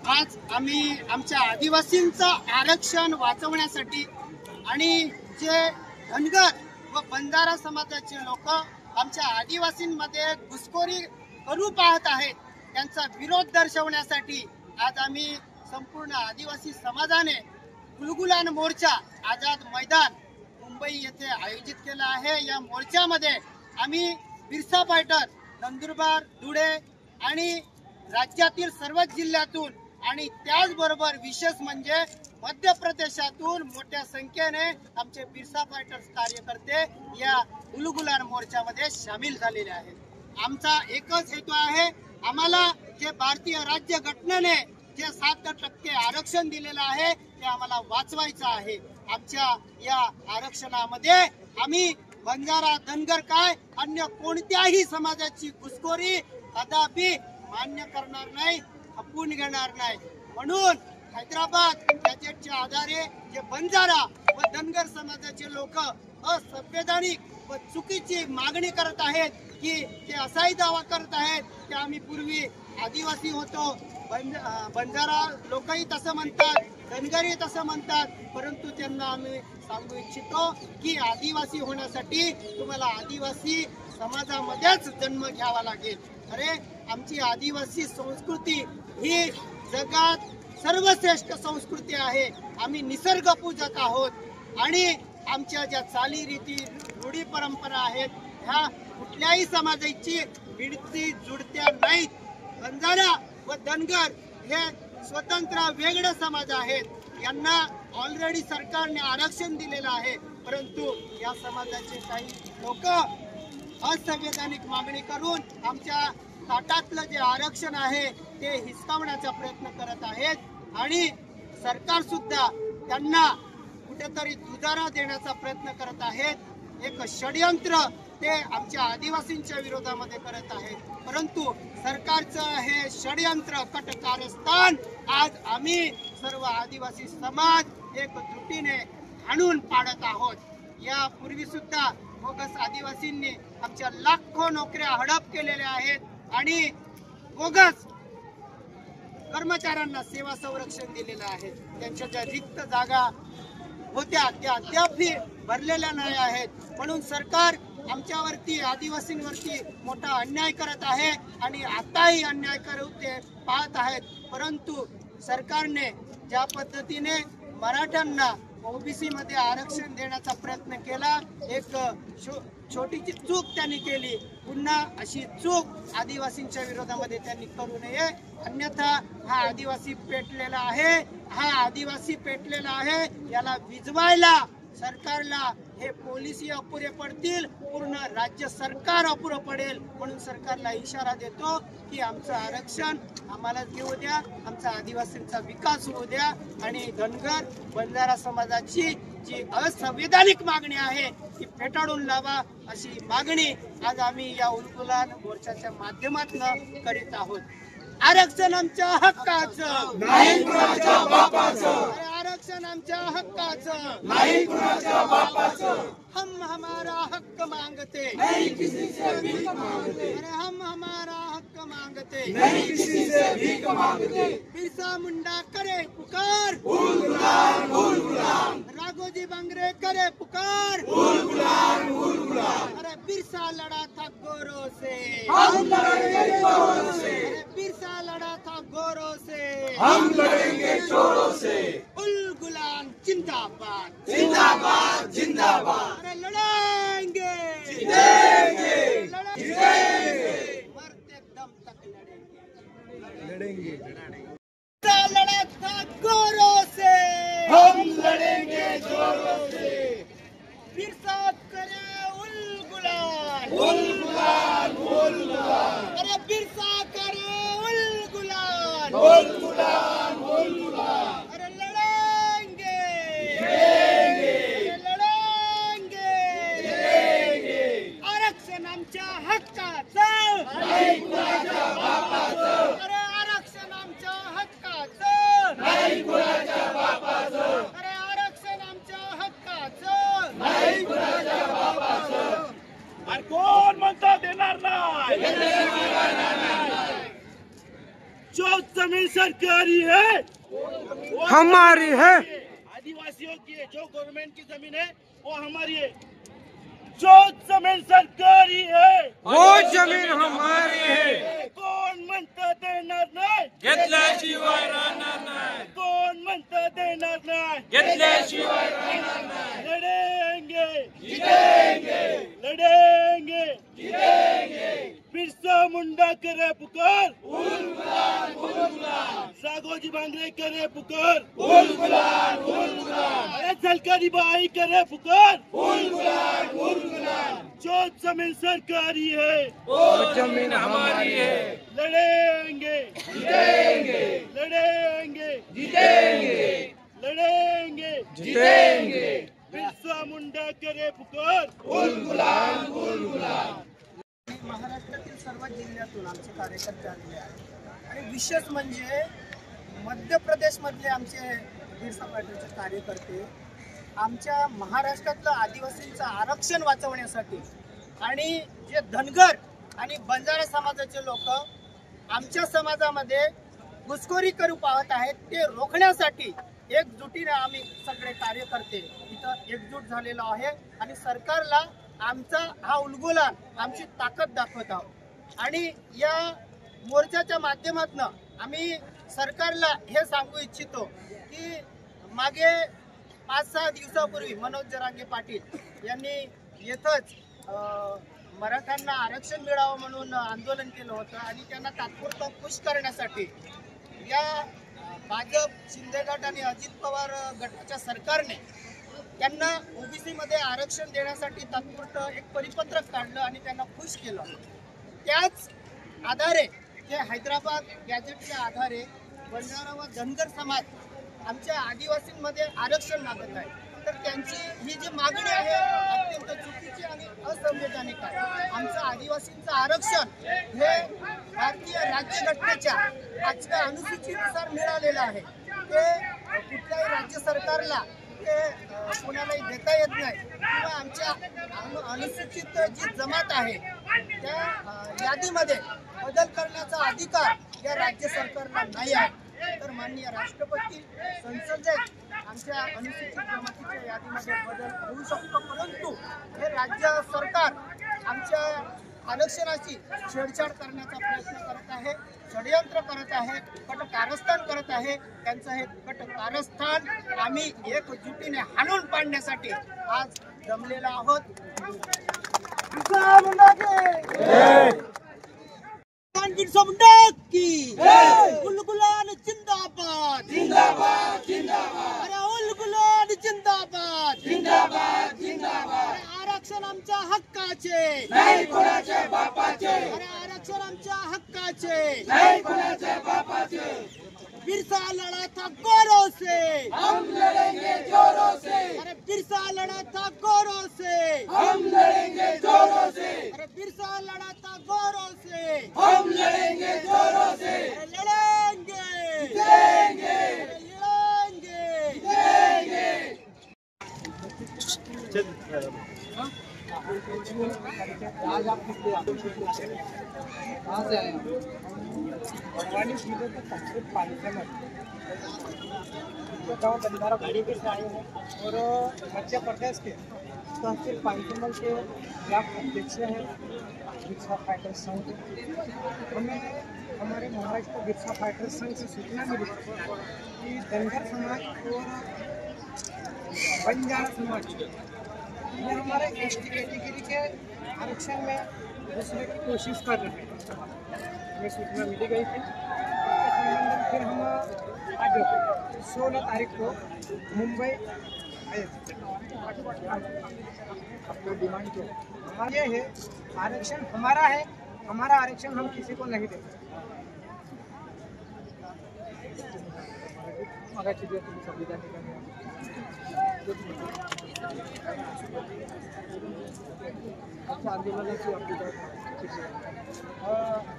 आज आम्ही आमच्या आदिवासींचं आरक्षण वाचवण्यासाठी आणि जे धनगर व बंजारा समाजाचे लोक आमच्या आदिवासींमध्ये घुसखोरी करू पाहत आहेत त्यांचा विरोध दर्शवण्यासाठी आज आम्ही संपूर्ण आदिवासी समाजाने गुलगुलान मोर्चा आझाद मैदान मुंबई येथे आयोजित केला आहे। या मोर्चामध्ये आम्ही बिरसा फायटर नंदुरबार धुळे आणि राज्यातील सर्वच जिल्ह्यातून आणि त्याचबरोबर विशेष म्हणजे मध्य प्रदेशातून मोठ्या संख्येने आमचे बिरसा फायटर्स कार्यकर्ते या गुलगुलान मोर्चामध्ये सामील झालेले आहेत। आमचा एकच हेतू आहे, आम्हाला जे भारतीय राज्य घटनेने जे 7% आरक्षण दिलेलं आहे ते आम्हाला वाचवायचं आहे। आमच्या या आरक्षणामध्ये आम्ही बंजारा धनगर काय अन्य कोणत्याही समाजाची घुसखोरी कदापि मान्य करणार नाही, खपवून घेणार नाही। म्हणून हैदराबाद गॅजेटच्या आधारे जे बंजारा व धनगर समाजाचे लोक असंवैधानिक व चुकीची मागणी करत आहेत की ते असाही दावा करत आहेत की आम्ही पूर्वी आदिवासी होतो, बंजारा लोकही तसं म्हणतात, धनगरही तसं म्हणतात, परंतु त्यांना आम्ही सांगू इच्छितो की आदिवासी होण्यासाठी तुम्हाला आदिवासी समाजामध्येच जन्म घ्यावा लागेल। अरे आमची आदिवासी संस्कृती ही जगात सर्वश्रेष्ठ संस्कृती आहे। आम्ही निसर्ग पूजक आहोत आणि आमच्या ज्या चालीरीती रूढी परंपरा आहेत ह्या कुठल्याही समाजाची मिळती जुळत्या नाहीत। बंजारा व धनगर हे स्वतंत्र वेगळे समाज आहेत, यांना ऑलरेडी सरकारने आरक्षण दिलेलं आहे, परंतु या समाजाचे काही लोक असंवैधानिक मागणी करून आमच्या ताटातलं जे आरक्षण आहे ते हिसकावण्याचा प्रयत्न करत आहेत आणि सरकार सुद्धा त्यांना कुठेतरी दुजारा देण्याचा प्रयत्न करत आहेत। एक षडयंत्र ते आमच्या आदिवासींच्या विरोधामध्ये करत आहेत, परंतु सरकारचं हे षडयंत्र कट कारस्थान आज आम्ही सर्व आदिवासी समाज एक जुटीने हाणून पाडत आहोत। यापूर्वी सुद्धा बोगस आदिवासींनी आमच्या लाखो नोकऱ्या हडप केलेल्या आहेत आणि बोगस कर्मचाऱ्यांना सेवा संरक्षण दिलेलं आहे। त्यांच्या ज्या रिक्त जागा होत्या त्या अद्यापही भरलेल्या नाही आहेत। म्हणून सरकार आमच्यावरती आदिवासींवरती मोठा अन्याय करत आहे आणि आताही अन्याय करते पाहत आहेत, परंतु सरकारने ज्या पद्धतीने मराठ्यांना ओबीसी मध्ये आरक्षण देण्याचा प्रयत्न केला, एक छोटीशी चूक त्यांनी केली, पुन्हा अशी चूक आदिवासींच्या विरोधामध्ये त्यांनी करू नये, अन्यथा हा आदिवासी पेटलेला आहे, हा आदिवासी पेटलेला आहे, याला विझवायला सरकारला हे पोलिसी अपुरे पडतील, पूर्ण राज्य सरकार अपुरं पडेल। म्हणून सरकारला इशारा देतो की आमचं आरक्षण आम्हालाच घेऊ द्या, आमचा आदिवासींचा विकास होऊ द्या आणि धनगर बंजारा समाजाची जी असंवैधानिक मागणी आहे ती फेटाळून लावा, अशी मागणी आज आम्ही या गुलगुलान मोर्चाच्या माध्यमातून करीत आहोत। आरक्षण आमच्या हक्काचं नाही कुणाच्या बापाचं, आरक्षण आमच्या हक्काचं नाही कुणाच्या बापाचं, हम हमारा हक मांगते नहीं किसी से भीख मांगते, अरे हम हमारा हक मांगते नहीं किसी से भीख मांगते। बिरसा मुंडा करे पुकार गुलगुलान गुलगुलान, राघोजी बांगरे करे पुकार गुलगुलान गुलगुलान, अरे बिरसा लड़ा था गोरों से हम लड़ेंगे चोरों से, बिरसा लड़ा था गोरों से हम लड़ेंगे चोरों से, गुलगुलान जिंदाबाद जिंदाबाद जिंदाबाद, अरे लड़ेंगे जीतेंगे जीतेंगे, मरते दम तक लड़ेंगे लड़ेंगे। लड़ा था गोरों से हम लड़ेंगे जोरों से, बिरसा करे गुलगुलान गुलगुलान गुलगुलान, अरे बिरसा करे गुलगुलान गुलगुलान गुलगुलान, अरे लड़ेंगे लड़ेंगे लड़ेंगे, आरक्षण आमच्या हक्काचं नाही कुणाच्या बापाचं, अरे आरक्षण आमच्या हक्काचं नाही कुणाच्या बापाचं, अरे आरक्षण आमच्या हक्काचं नाही कुणाच्या बापाचं, आणि कोण म्हणता देणार नाही, देणार नाही। जो जमीन सरकारी है, हमारी है। आदिवासियों की है, जो गवर्नमेंट की जमीन है वो हमारी है। जो जमीन सरकारी है वो जमीन हमारी है। कोण म्हणतं देणार नाही, घेतल्याशिवाय राहणार नाही, कोण म्हणतं देणार नाही, घेतल्याशिवाय राहणार नाही। लढेंगे जीतेंगे, लढेंगे जीतेंगे। बिरसा मुंडा करे पुकार, सागोजी बांगरे करे पुकार, अरे सरकारी बाई करे पुकार। जो जमीन सरकारी है वो जमीन हमारी है। लड़ेंगे जीतेंगे, लड़ेंगे जीतेंगे, लड़ेंगे जीतेंगे। बिरसा मुंडा करे पुकार। महाराष्ट्रातील सर्व जिल्ह्यातून आमचे कार्यकर्ते आलेले आहेत आणि विशेष म्हणजे मध्य प्रदेशमधले आमचे बिरसा पाटीलचे कार्यकर्ते आमच्या महाराष्ट्रातलं आदिवासींचं आरक्षण वाचवण्यासाठी आणि जे धनगर आणि बंजारा समाजाचे लोक आमच्या समाजामध्ये घुसखोरी करू पाहत आहेत ते रोखण्यासाठी एकजुटीने आम्ही सगळे कार्यकर्ते इथं एकजूट झालेलो आहे आणि सरकारला आमचा हा उलगुलान आमची ताकद दाखवत आहोत। आणि या मोर्चाच्या माध्यमातून आम्ही सरकारला हे सांगू इच्छितो की मागे 5-6 दिवसापूर्वी मनोज जरांगे पाटील यांनी येथच मराठ्यांना आरक्षण मिळावं म्हणून आंदोलन केलं होतं आणि त्यांना तात्पुरतं खुश करण्यासाठी या भाजप शिंदे गट आणि अजित पवार गटाच्या सरकारने त्यांना ओबीसी मध्ये आरक्षण देण्यासाठी तात्पुरतं एक परिपत्रक काढलं आणि त्यांना खुश केलं। त्याच आधारे जे हैदराबाद गॅजेटच्या आधारे बंजारा व धनगर समाज आमच्या आदिवासींमध्ये आरक्षण मागत आहे। तर त्यांची ही जी मागणी आहे अत्यंत चुकीची आणि असंवैधानिक आहे। आमचं आदिवासींचं आरक्षण हे भारतीय राज्यघटनेच्या 5व्या अनुसूचीनुसार मिळालेलं आहे। ते कुठल्याही राज्य सरकारला ते कोणालाही देता येत नाही किंवा आमच्या अनुसूचित जी जमात आहे त्या यादीमध्ये बदल करण्याचा अधिकार या राज्य सरकारला नाही आहे। तर माननीय राष्ट्रपती संसदेत आमच्या अनुसूचित जमातीच्या यादीमध्ये बदल होऊ शकतो, परंतु हे राज्य सरकार आमच्या आरक्षणाची छेडछाड करण्याचा प्रयत्न करत आहे, षडयंत्र करत आहे, कटकारस्थान करत आहे। त्यांचं हे कटकारस्थान आम्ही एकजुटीने हाणून पाडण्यासाठी आज जमलेलो आहोत। बिरसा मुंडा की उलगुलान जिंदाबाद, जिंदाबाद, जिंदाबाद। अरे उलगुलान जिंदाबाद, जिंदाबाद, जिंदाबाद। आरक्षण आमच्या हक्काचे नाही कोणाच्या बापाचे, अरे आरक्षण आमच्या हक्काचे नाही कोणाच्या बापाचे। बिरसा लड़ा था गौरव से, हम लड़ेंगे जोरों से। अरे बिरसा लड़ा था गौरव से, हम लड़ेंगे जोरों से। अरे बिरसा लड़ा था गौरव से, हम लड़ेंगे जोरों से। अरे लड़ेंगे जीतेंगे, लड़ेंगे जीतेंगे। आज आप कितने कहाँ से आए? भगवानी सीधे तो संस्कृत पालिका में गाँव बंजारा गाड़ी के से आए हैं और मध्य प्रदेश के तहसील पालिका के ब्लॉक अध्यक्ष हैं बिरसा फाइटर्स संघ। हमें हमारे महाराष्ट्र बिरसा फाइटर्स संघ से सूचना मिली कि धनगर समाज और बंजारा समाज ये हमारे एसटी कैटेगरी के आरक्षण में घुसने की कोशिश कर रहे हैं। हमें सूचना मिली गई थी, इसके संबंध में फिर हम आज 16 तारीख को मुंबई आए थे। अपना डिमांड जो हमारा ये है, आरक्षण हमारा है, हमारा आरक्षण हम किसी को नहीं देते।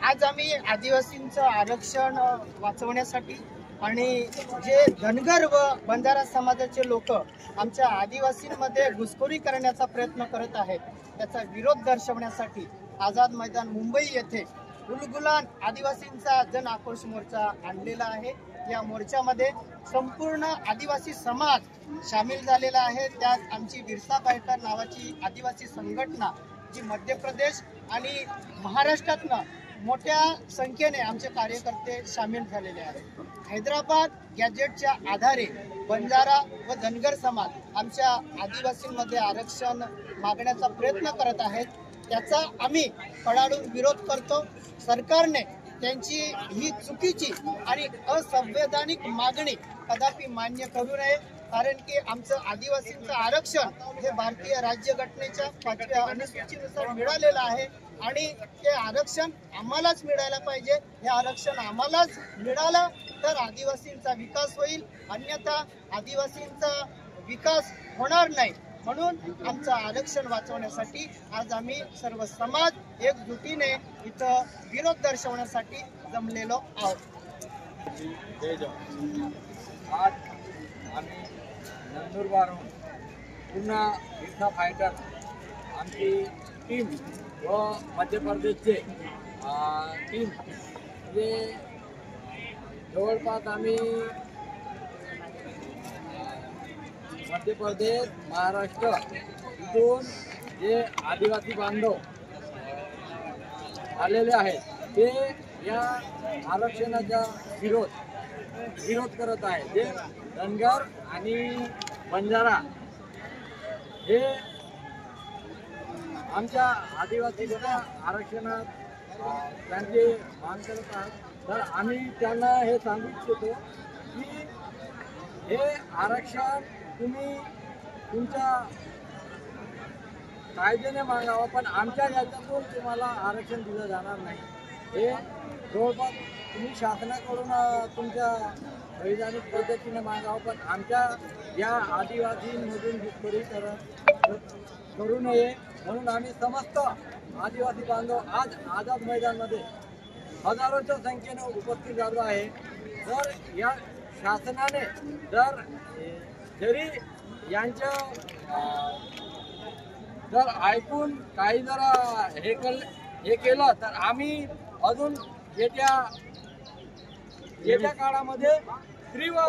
आज आम्ही आदिवासींचं आरक्षण वाचवण्यासाठी आणि जे धनगर व बंजारा समाजाचे लोक आमच्या आदिवासींमध्ये घुसखोरी करण्याचा प्रयत्न करत आहेत त्याचा विरोध दर्शवण्यासाठी आझाद मैदान मुंबई येथे उलगुलान आदिवासींचा जन आक्रोश मोर्चा आणलेला आहे। या मोर्चामध्ये संपूर्ण आदिवासी समाज सामील झालेला आहे। त्यात आमची बिरसा पायकर नावाची आदिवासी संघटना जी मध्य प्रदेश आणि महाराष्ट्रातनं मोठ्या संख्येने आमचे कार्यकर्ते सामील झालेले आहेत। हैदराबाद गॅजेटच्या आधारे बंजारा व धनगर समाज आमच्या आदिवासींमध्ये आरक्षण मागण्याचा प्रयत्न करत आहेत। त्याचा आम्ही कडाडून विरोध करतो। सरकारने त्यांची ही चुकीची आणि असंवैधानिक मागणी कदापि मान्य करू नये, कारण की आमचं आदिवासींचं आरक्षण हे भारतीय राज्यघटनेच्या 5व्या अनुसूचीनुसार मिळालेलं आहे आणि ते आरक्षण आम्हालाच मिळायला पाहिजे। हे आरक्षण आम्हालाच मिळालं तर आदिवासींचा विकास होईल, अन्यथा आदिवासींचा विकास होणार नाही। म्हणून आमचं आरक्षण वाचवण्यासाठी आज आम्ही सर्व समाज एकजुटीने इथं विरोध दर्शवण्यासाठी जमलेलो आहोत। आज आम्ही नंदुरबारहून पुन्हा बिरसा फायटर आमची टीम व मध्य प्रदेशचे टीम म्हणजे जवळपास आम्ही मध्य प्रदेश महाराष्ट्र इथून जे आदिवासी बांधव आलेले आहेत ते या आरक्षणाचा विरोध करत आहे। जे धनगर आणि बंजारा हे आमच्या आदिवासीच्या आरक्षणात त्यांची मागणी करत आहेत। तर आम्ही त्यांना हे सांगू इच्छितो की हे आरक्षण तुम्ही तुमच्या कायद्याने मागावं, पण आमच्या याच्यातून तुम्हाला आरक्षण दिलं जाणार नाही। हे जवळपास तुम्ही शासनाकडून तुमच्या संविधानिक पद्धतीने मागावं, पण आमच्या या आदिवासींमधून घुसखोरी करू नये म्हणून आम्ही समस्त आदिवासी बांधव आज आझाद मैदानमध्ये हजारोच्या संख्येने उपस्थित झालो आहे। तर या शासनाने जरी यांचं जर ऐकून काही जर हे केलं तर आम्ही अजून येत्या काळामध्ये तीव्र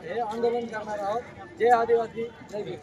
हे आंदोलन करणार आहोत। जय आदिवासी, जय भीम।